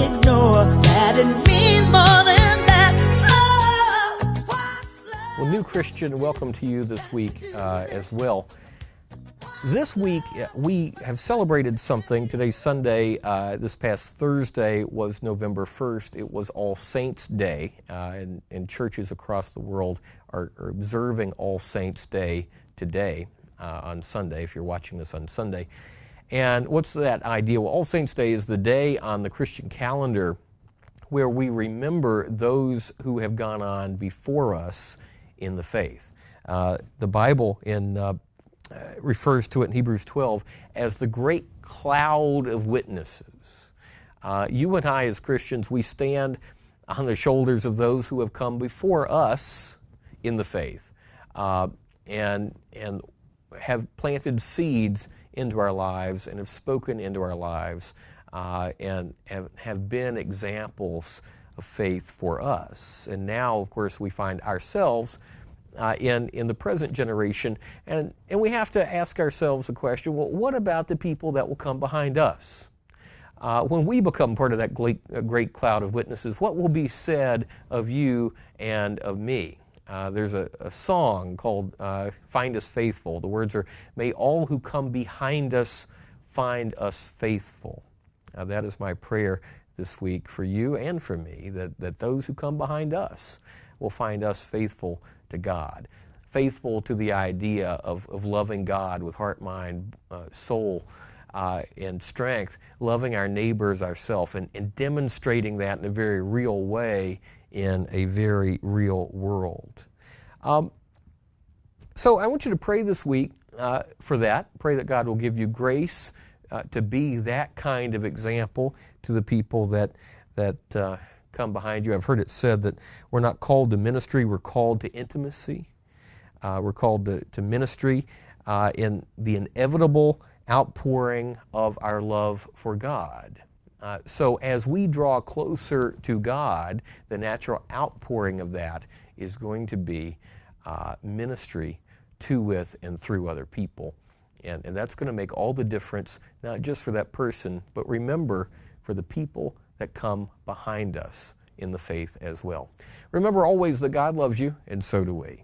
ignore that it means more than that. Oh, what's love? Well, New Christian, welcome to you this week as well. This week, we have celebrated something. Today's Sunday. This past Thursday was November 1st. It was All Saints' Day, and churches across the world are observing All Saints' Day today on Sunday, if you're watching this on Sunday. And what's that idea? Well, All Saints' Day is the day on the Christian calendar where we remember those who have gone on before us in the faith. The Bible refers to it in Hebrews 12 as the great cloud of witnesses. You and I as Christians, we stand on the shoulders of those who have come before us in the faith and have planted seeds into our lives and have spoken into our lives and have been examples of faith for us. And now, of course, we find ourselves in the present generation, and we have to ask ourselves the question, well, what about the people that will come behind us? When we become part of that great cloud of witnesses, what will be said of you and of me? There's a song called Find Us Faithful. The words are, may all who come behind us find us faithful. That is my prayer this week for you and for me, that those who come behind us will find us faithful to God, faithful to the idea of loving God with heart, mind, soul, and strength, loving our neighbors ourselves, and demonstrating that in a very real way in a very real world. So I want you to pray this week for that. Pray that God will give you grace to be that kind of example to the people that come behind you. I've heard it said that we're not called to ministry, we're called to intimacy. We're called to ministry in the inevitable outpouring of our love for God. So as we draw closer to God, the natural outpouring of that is going to be ministry to, with, and through other people. And that's going to make all the difference, not just for that person, but remember, for the people that come behind us in the faith as well. Remember always that God loves you, and so do we.